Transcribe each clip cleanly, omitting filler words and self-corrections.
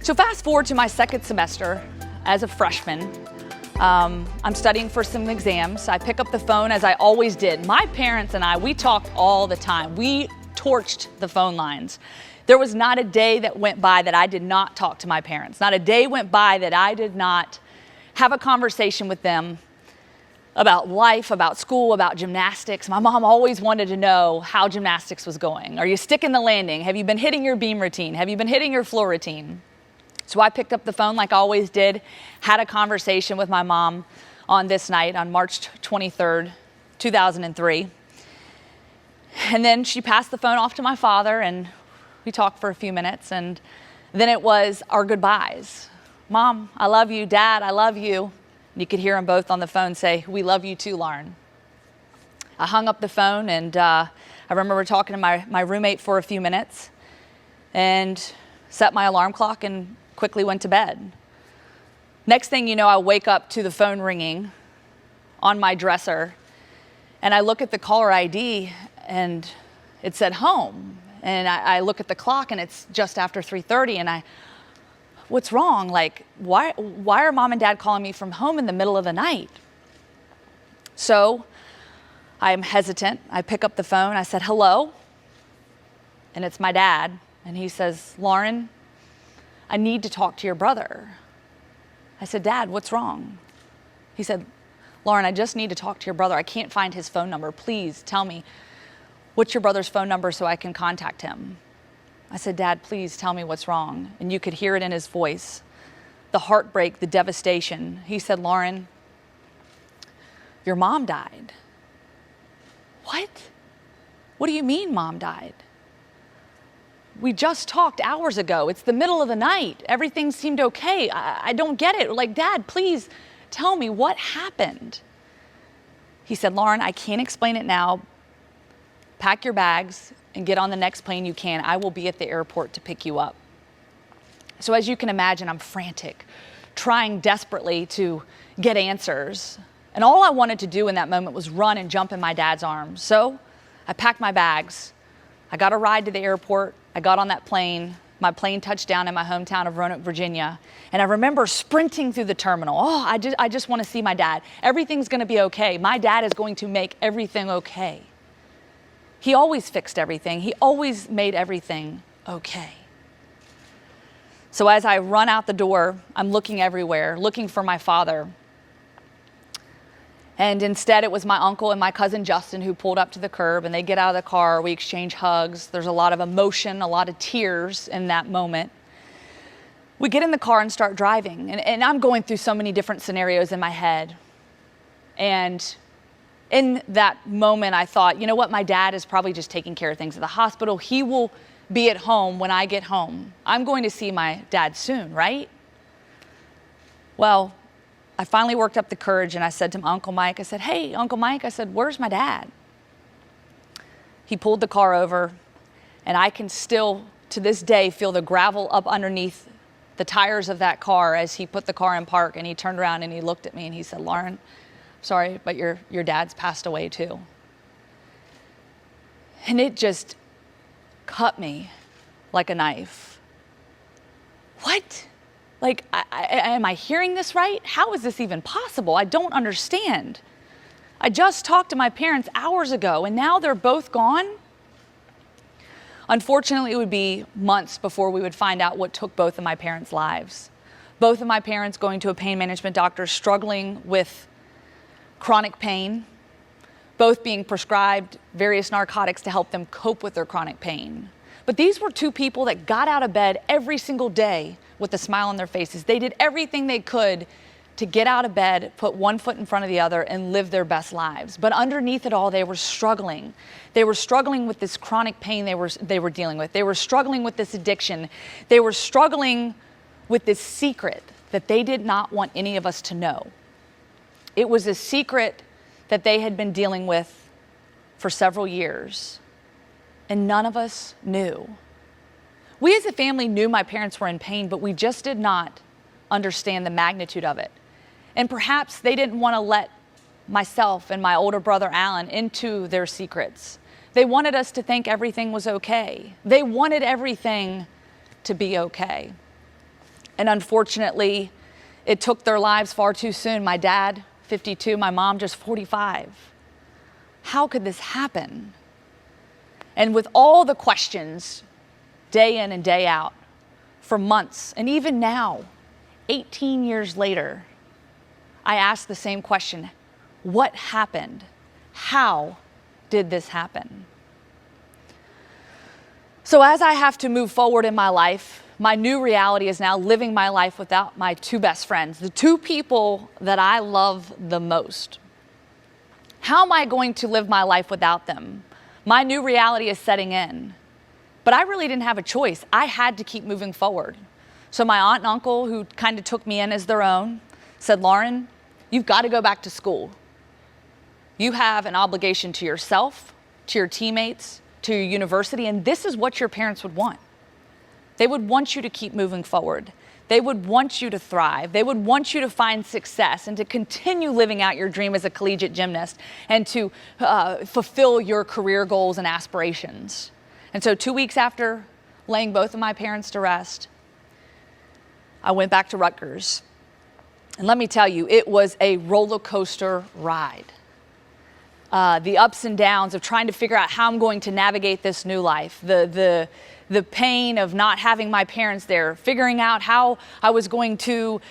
So fast forward to my second semester as a freshman. I'm studying for some exams. I pick up the phone as I always did. My parents and I, we talked all the time. We torched the phone lines. There was not a day that went by that I did not talk to my parents. Not a day went by that I did not have a conversation with them about life, about school, about gymnastics. My mom always wanted to know how gymnastics was going. Are you sticking the landing? Have you been hitting your beam routine? Have you been hitting your floor routine? So I picked up the phone like I always did, had a conversation with my mom on this night, on March 23rd, 2003. And then she passed the phone off to my father, and we talked for a few minutes, and then it was our goodbyes. Mom, I love you. Dad, I love you. You could hear them both on the phone say, we love you too, Lauren. I hung up the phone, and I remember talking to my roommate for a few minutes and set my alarm clock and quickly went to bed. Next thing you know, I wake up to the phone ringing on my dresser, and I look at the caller ID, and it said home. And I look at the clock, and it's just after 3:30, and what's wrong? Like, why are mom and dad calling me from home in the middle of the night? So I'm hesitant. I pick up the phone. I said, hello. And it's my dad. And he says, Lauren, I need to talk to your brother. I said, Dad, what's wrong? He said, Lauren, I just need to talk to your brother. I can't find his phone number. Please tell me, what's your brother's phone number so I can contact him? I said, Dad, please tell me what's wrong. And you could hear it in his voice, the heartbreak, the devastation. He said, Lauren, your mom died. What? What do you mean mom died? We just talked hours ago. It's the middle of the night. Everything seemed okay. I don't get it. Like, Dad, please tell me what happened. He said, Lauren, I can't explain it now. Pack your bags and get on the next plane you can. I will be at the airport to pick you up. So as you can imagine, I'm frantic, trying desperately to get answers. And all I wanted to do in that moment was run and jump in my dad's arms. So I packed my bags. I got a ride to the airport. I got on that plane. My plane touched down in my hometown of Roanoke, Virginia. And I remember sprinting through the terminal. Oh, I just want to see my dad. Everything's going to be okay. My dad is going to make everything okay. He always fixed everything. He always made everything okay. So as I run out the door, I'm looking everywhere, looking for my father. And instead, it was my uncle and my cousin Justin who pulled up to the curb, and they get out of the car. We exchange hugs. There's a lot of emotion, a lot of tears in that moment. We get in the car and start driving, and I'm going through so many different scenarios in my head. And in that moment, I thought, you know what? My dad is probably just taking care of things at the hospital. He will be at home when I get home. I'm going to see my dad soon, right? Well, I finally worked up the courage, and I said to my Uncle Mike, I said, hey, Uncle Mike, I said, where's my dad? He pulled the car over, and I can still, to this day, feel the gravel up underneath the tires of that car as he put the car in park, and he turned around and he looked at me and he said, Lauren, sorry, but your dad's passed away too. And it just cut me like a knife. What? Like, am I hearing this right? How is this even possible? I don't understand. I just talked to my parents hours ago, and now they're both gone. Unfortunately, it would be months before we would find out what took both of my parents' lives. Both of my parents going to a pain management doctor, struggling with chronic pain, both being prescribed various narcotics to help them cope with their chronic pain. But these were two people that got out of bed every single day with a smile on their faces. They did everything they could to get out of bed, put one foot in front of the other, and live their best lives. But underneath it all, they were struggling. They were struggling with this chronic pain they were dealing with. They were struggling with this addiction. They were struggling with this secret that they did not want any of us to know. It was a secret that they had been dealing with for several years, and none of us knew. We as a family knew my parents were in pain, but we just did not understand the magnitude of it. And perhaps they didn't want to let myself and my older brother Alan into their secrets. They wanted us to think everything was okay. They wanted everything to be okay. And unfortunately, it took their lives far too soon. My dad, 52, my mom just 45. How could this happen? And with all the questions, day in and day out, for months, and even now, 18 years later, I ask the same question: what happened? How did this happen? So as I have to move forward in my life, my new reality is now living my life without my two best friends, the two people that I love the most. How am I going to live my life without them? My new reality is setting in. But I really didn't have a choice. I had to keep moving forward. So my aunt and uncle, who kind of took me in as their own, said, Lauren, you've got to go back to school. You have an obligation to yourself, to your teammates, to your university, and this is what your parents would want. They would want you to keep moving forward. They would want you to thrive. They would want you to find success and to continue living out your dream as a collegiate gymnast and to fulfill your career goals and aspirations. And so 2 weeks after laying both of my parents to rest, I went back to Rutgers. And let me tell you, it was a roller coaster ride. The ups and downs of trying to figure out how I'm going to navigate this new life, the pain of not having my parents there, figuring out how I was going to,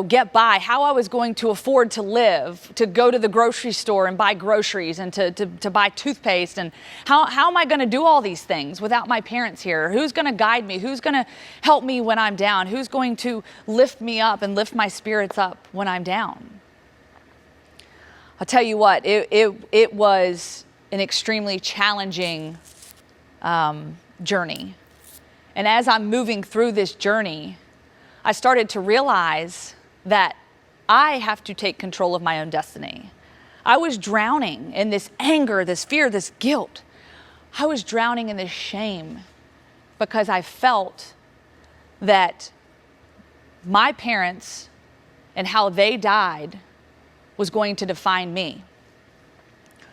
get by, how I was going to afford to live, to go to the grocery store and buy groceries and to buy toothpaste, and how am I going to do all these things without my parents here? Who's going to guide me? Who's going to help me when I'm down? Who's going to lift me up and lift my spirits up when I'm down? I'll tell you what, it was an extremely challenging journey. And as I'm moving through this journey, I started to realize that I have to take control of my own destiny. I was drowning in this anger, this fear, this guilt. I was drowning in this shame because I felt that my parents and how they died was going to define me.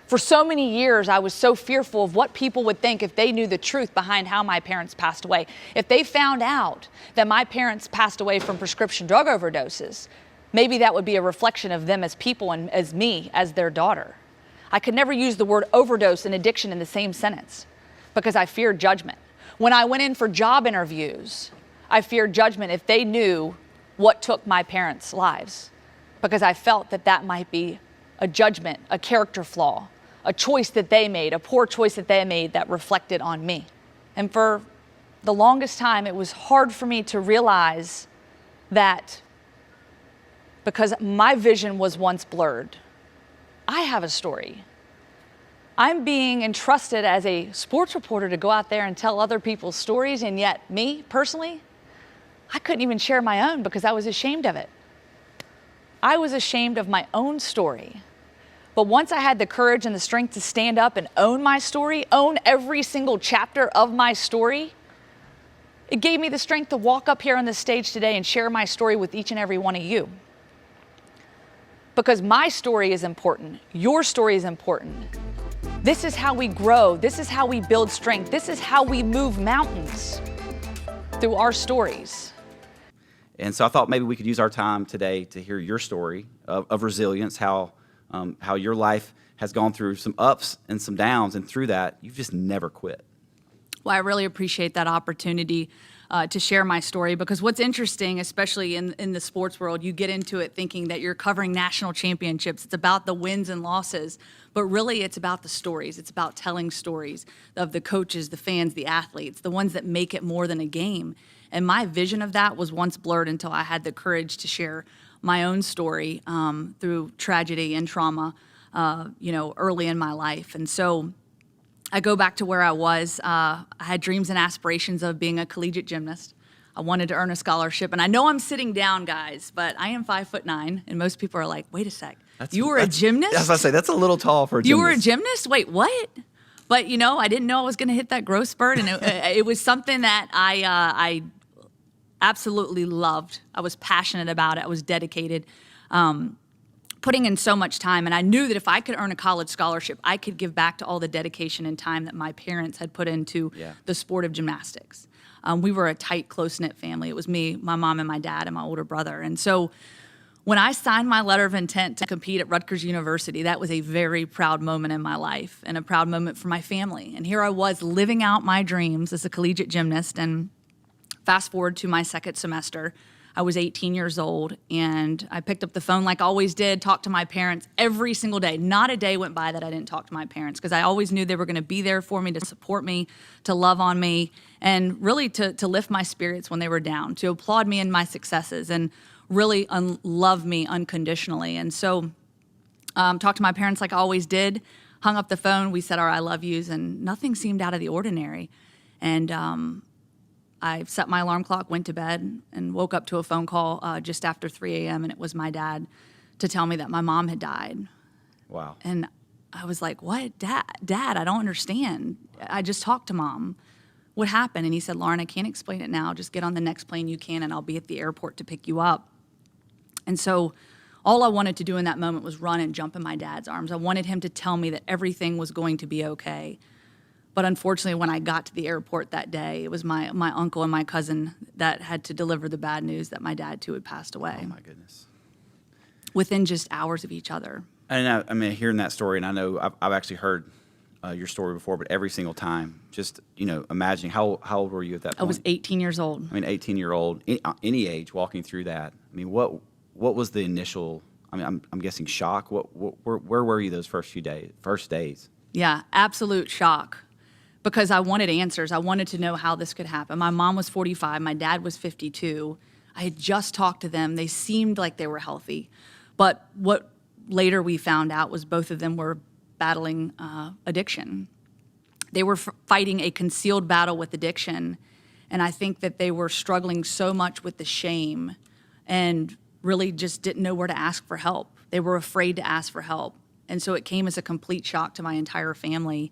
For so many years, I was so fearful of what people would think if they knew the truth behind how my parents passed away. If they found out that my parents passed away from prescription drug overdoses, maybe that would be a reflection of them as people and as me as their daughter. I could never use the word overdose and addiction in the same sentence because I feared judgment. When I went in for job interviews, I feared judgment if they knew what took my parents' lives because I felt that that might be a judgment, a character flaw, a choice that they made, a poor choice that they made that reflected on me. And for the longest time, it was hard for me to realize that because my vision was once blurred. I have a story. I'm being entrusted as a sports reporter to go out there and tell other people's stories, and yet me, personally, I couldn't even share my own because I was ashamed of it. I was ashamed of my own story. But once I had the courage and the strength to stand up and own my story, own every single chapter of my story, it gave me the strength to walk up here on the stage today and share my story with each and every one of you. Because my story is important. Your story is important. This is how we grow. This is how we build strength. This is how we move mountains, through our stories. And so I thought maybe we could use our time today to hear your story of resilience, how your life has gone through some ups and some downs, and through that, you've just never quit. Well, I really appreciate that opportunity to share my story, because what's interesting, especially in the sports world, you get into it thinking that you're covering national championships. It's about the wins and losses, but really it's about the stories. It's about telling stories of the coaches, the fans, the athletes, the ones that make it more than a game. And my vision of that was once blurred until I had the courage to share my own story through tragedy and trauma, early in my life. And so I go back to where I was. I had dreams and aspirations of being a collegiate gymnast. I wanted to earn a scholarship. And I know I'm sitting down, guys, but I am 5'9", and most people are like, wait a sec, you were a gymnast? As I say, that's a little tall for a gymnast. You were a gymnast? Wait, what? But, I didn't know I was going to hit that growth spurt, and it was something that I absolutely loved. I was passionate about it. I was dedicated. putting in so much time. And I knew that if I could earn a college scholarship, I could give back to all the dedication and time that my parents had put into the sport of gymnastics. We were a tight, close-knit family. It was me, my mom, and my dad, and my older brother. And so when I signed my letter of intent to compete at Rutgers University, that was a very proud moment in my life and a proud moment for my family. And here I was living out my dreams as a collegiate gymnast. And fast forward to my second semester, I was 18 years old, and I picked up the phone like I always did, talked to my parents every single day. Not a day went by that I didn't talk to my parents, because I always knew they were going to be there for me, to support me, to love on me, and really to lift my spirits when they were down, to applaud me in my successes, and really love me unconditionally. And so talked to my parents like I always did, hung up the phone, we said our I love yous, and nothing seemed out of the ordinary. And I set my alarm clock, went to bed, and woke up to a phone call just after 3 a.m., and it was my dad to tell me that my mom had died. Wow. And I was like, what? Dad, I don't understand. I just talked to Mom. What happened? And he said, Lauren, I can't explain it now. Just get on the next plane you can, and I'll be at the airport to pick you up. And so all I wanted to do in that moment was run and jump in my dad's arms. I wanted him to tell me that everything was going to be okay. But unfortunately, when I got to the airport that day, it was my uncle and my cousin that had to deliver the bad news that my dad, too, had passed away. Oh, my goodness. Within just hours of each other. And I mean, hearing that story, and I know I've actually heard your story before, but every single time, just, imagining, how old were you at that point? I was 18 years old. I mean, 18-year-old, any age, walking through that. I mean, what was the initial, I'm guessing shock? Where were you those first days? Yeah, absolute shock. Because I wanted answers. I wanted to know how this could happen. My mom was 45. My dad was 52. I had just talked to them. They seemed like they were healthy. But what later we found out was both of them were battling addiction. They were fighting a concealed battle with addiction. And I think that they were struggling so much with the shame and really just didn't know where to ask for help. They were afraid to ask for help. And so it came as a complete shock to my entire family.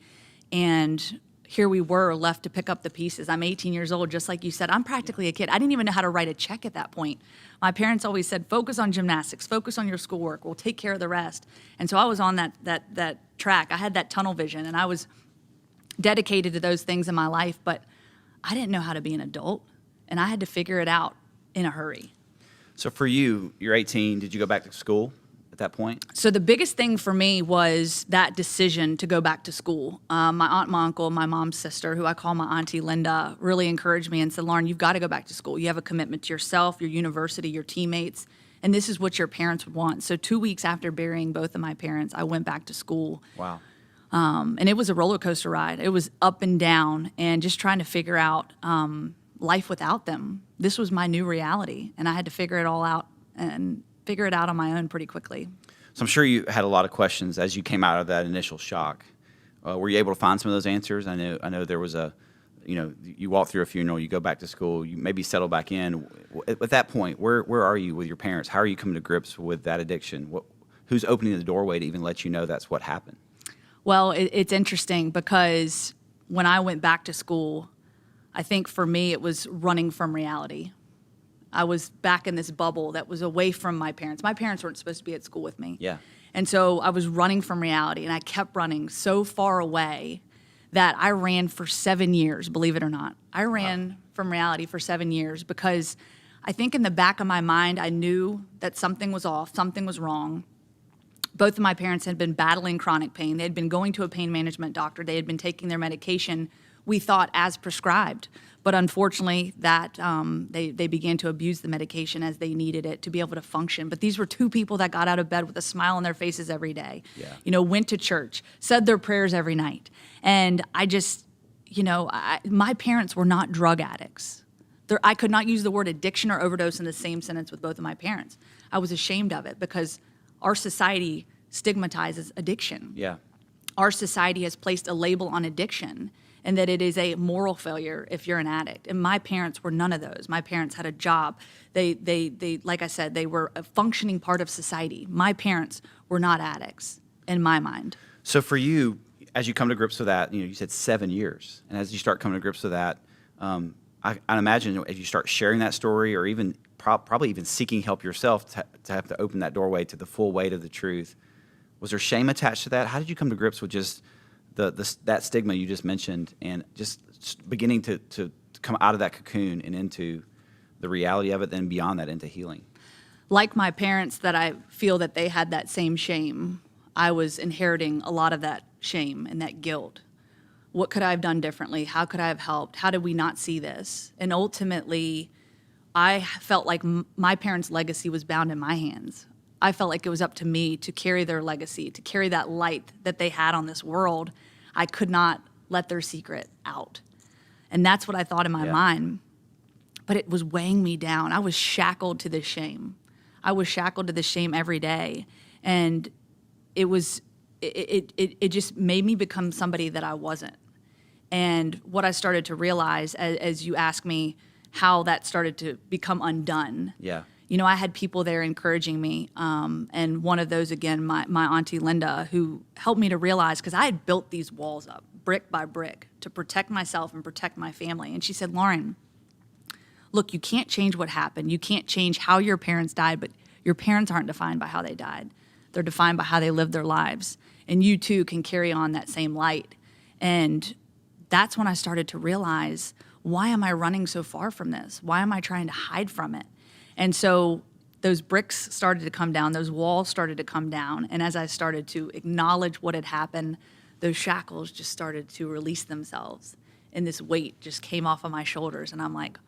And here we were left to pick up the pieces. I'm 18 years old, just like you said. I'm practically a kid. I didn't even know how to write a check at that point. My parents always said, focus on gymnastics, focus on your schoolwork, we'll take care of the rest. And so I was on that track. I had that tunnel vision, and I was dedicated to those things in my life, but I didn't know how to be an adult, and I had to figure it out in a hurry. So for you, you're 18. Did you go back to school at that point? So the biggest thing for me was that decision to go back to school. My aunt, my uncle, my mom's sister, who I call my Auntie Linda, really encouraged me and said, Lauren, you've got to go back to school. You have a commitment to yourself, your university, your teammates, and this is what your parents would want. So 2 weeks after burying both of my parents, I went back to school. Wow. And it was a roller coaster ride. It was up and down, and just trying to figure out life without them. This was my new reality, and I had to figure it all out and figure it out on my own pretty quickly. So I'm sure you had a lot of questions as you came out of that initial shock. Were you able to find some of those answers? I know there was you walk through a funeral, you go back to school, you maybe settle back in. At that point, where are you with your parents? How are you coming to grips with that addiction? Who's opening the doorway to even let you know that's what happened? Well, it's interesting because when I went back to school, I think for me it was running from reality. I was back in this bubble that was away from my parents. My parents weren't supposed to be at school with me. Yeah. And so I was running from reality, and I kept running so far away that I ran for 7 years, believe it or not. I ran from reality for 7 years because I think in the back of my mind, I knew that something was off, something was wrong. Both of my parents had been battling chronic pain. They had been going to a pain management doctor. They had been taking their medication, we thought, as prescribed. But unfortunately, that they began to abuse the medication as they needed it to be able to function. But these were two people that got out of bed with a smile on their faces every day. Yeah. Went to church, said their prayers every night. And I just, my parents were not drug addicts. I could not use the word addiction or overdose in the same sentence with both of my parents. I was ashamed of it because our society stigmatizes addiction. Yeah. Our society has placed a label on addiction, and that it is a moral failure if you're an addict. And my parents were none of those. My parents had a job. They like I said, they were a functioning part of society. My parents were not addicts, in my mind. So for you, as you come to grips with that, you said 7 years. And as you start coming to grips with that, I imagine as you start sharing that story, or even probably even seeking help yourself to have to open that doorway to the full weight of the truth. Was there shame attached to that? How did you come to grips with just that stigma you just mentioned, and just beginning to come out of that cocoon and into the reality of it, then beyond that into healing? Like my parents, that I feel that they had that same shame, I was inheriting a lot of that shame and that guilt. What could I have done differently? How could I have helped? How did we not see this? And ultimately, I felt like my parents' legacy was bound in my hands. I felt like it was up to me to carry their legacy, to carry that light that they had on this world. I could not let their secret out. And that's what I thought in my mind. But it was weighing me down. I was shackled to this shame. I was shackled to this shame every day. And it just made me become somebody that I wasn't. And what I started to realize, as you ask me how that started to become undone. Yeah. You know, I had people there encouraging me, and one of those, again, my Auntie Linda, who helped me to realize, because I had built these walls up, brick by brick, to protect myself and protect my family. And she said, Lauren, look, you can't change what happened. You can't change how your parents died, but your parents aren't defined by how they died. They're defined by how they lived their lives. And you, too, can carry on that same light. And that's when I started to realize, why am I running so far from this? Why am I trying to hide from it? And so those bricks started to come down, those walls started to come down, and as I started to acknowledge what had happened, those shackles just started to release themselves, and this weight just came off of my shoulders, and I'm like,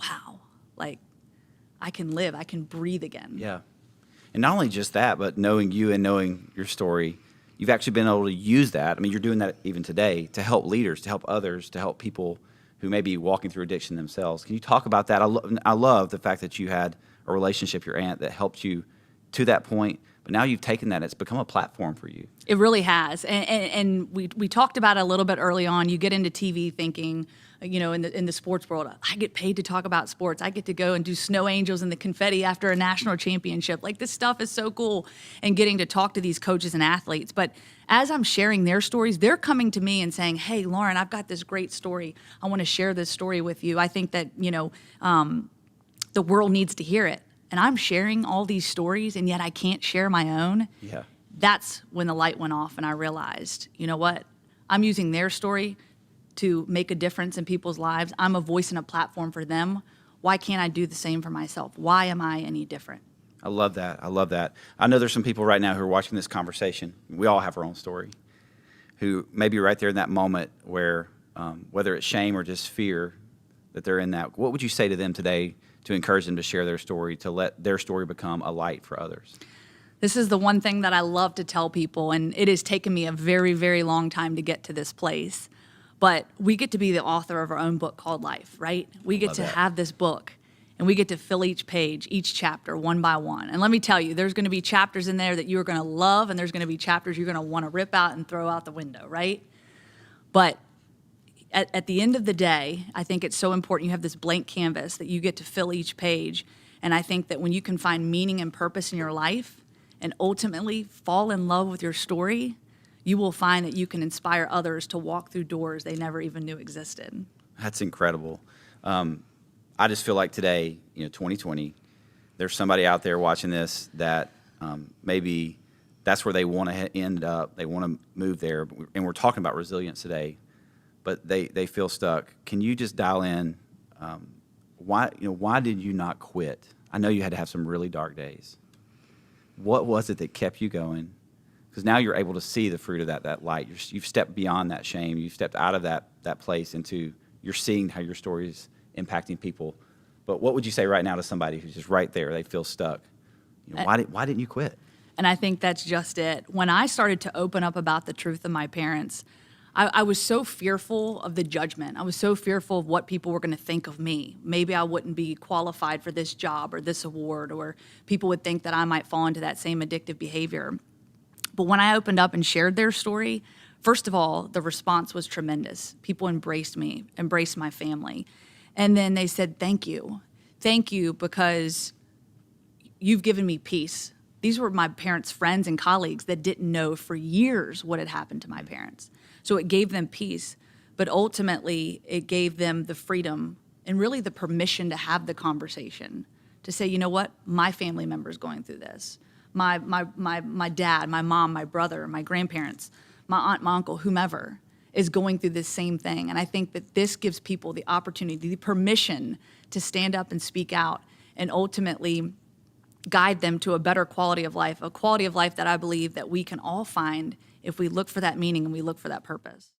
wow, like, I can live, I can breathe again. Yeah. And not only just that, but knowing you and knowing your story, you've actually been able to use that. I mean, you're doing that even today to help leaders, to help others, to help people who may be walking through addiction themselves. Can you talk about that? I love the fact that you had a relationship, your aunt, that helped you to that point, but now you've taken that, it's become a platform for you. It really has. And we talked about it a little bit early on. You get into TV thinking, you know, in the sports world, I get paid to talk about sports. I get to go and do snow angels and the confetti after a national championship. Like, this stuff is so cool, and getting to talk to these coaches and athletes. But as I'm sharing their stories, they're coming to me and saying, hey, Lauren, I've got this great story. I want to share this story with you. I think that, you know, the world needs to hear it. And I'm sharing all these stories, and yet I can't share my own. Yeah. That's when the light went off, and I realized, you know what? I'm using their story to make a difference in people's lives. I'm a voice and a platform for them. Why can't I do the same for myself? Why am I any different? I love that. I love that. I know there's some people right now who are watching this conversation. We all have our own story, who may be right there in that moment where, whether it's shame or just fear, that they're in that. What would you say to them today to encourage them to share their story, to let their story become a light for others? This is the one thing that I love to tell people, and it has taken me a very, very long time to get to this place. But we get to be the author of our own book called Life, right? We get to have this book, and we get to fill each page, each chapter, one by one. And let me tell you, there's going to be chapters in there that you're going to love, and there's going to be chapters you're going to want to rip out and throw out the window, right? But at the end of the day, I think it's so important you have this blank canvas that you get to fill each page. And I think that when you can find meaning and purpose in your life and ultimately fall in love with your story, you will find that you can inspire others to walk through doors they never even knew existed. That's incredible. I just feel like today, 2020, there's somebody out there watching this that maybe that's where they want to end up. They want to move there. And we're talking about resilience today, but they feel stuck. Can you just dial in? Why did you not quit? I know you had to have some really dark days. What was it that kept you going? Because now you're able to see the fruit of that light. You've stepped beyond that shame. You've stepped out of that place into, you're seeing how your story is impacting people. But what would you say right now to somebody who's just right there, they feel stuck? Why didn't you quit? And I think that's just it. When I started to open up about the truth of my parents, I was so fearful of the judgment. I was so fearful of what people were going to think of me. Maybe I wouldn't be qualified for this job or this award, or people would think that I might fall into that same addictive behavior. But when I opened up and shared their story, first of all, the response was tremendous. People embraced me, embraced my family. And then they said, thank you. Thank you, because you've given me peace. These were my parents' friends and colleagues that didn't know for years what had happened to my parents. So it gave them peace, but ultimately it gave them the freedom and really the permission to have the conversation, to say, you know what, my family member's going through this. My dad, my mom, my brother, my grandparents, my aunt, my uncle, whomever is going through this same thing. And I think that this gives people the opportunity, the permission to stand up and speak out and ultimately guide them to a better quality of life, a quality of life that I believe that we can all find if we look for that meaning and we look for that purpose.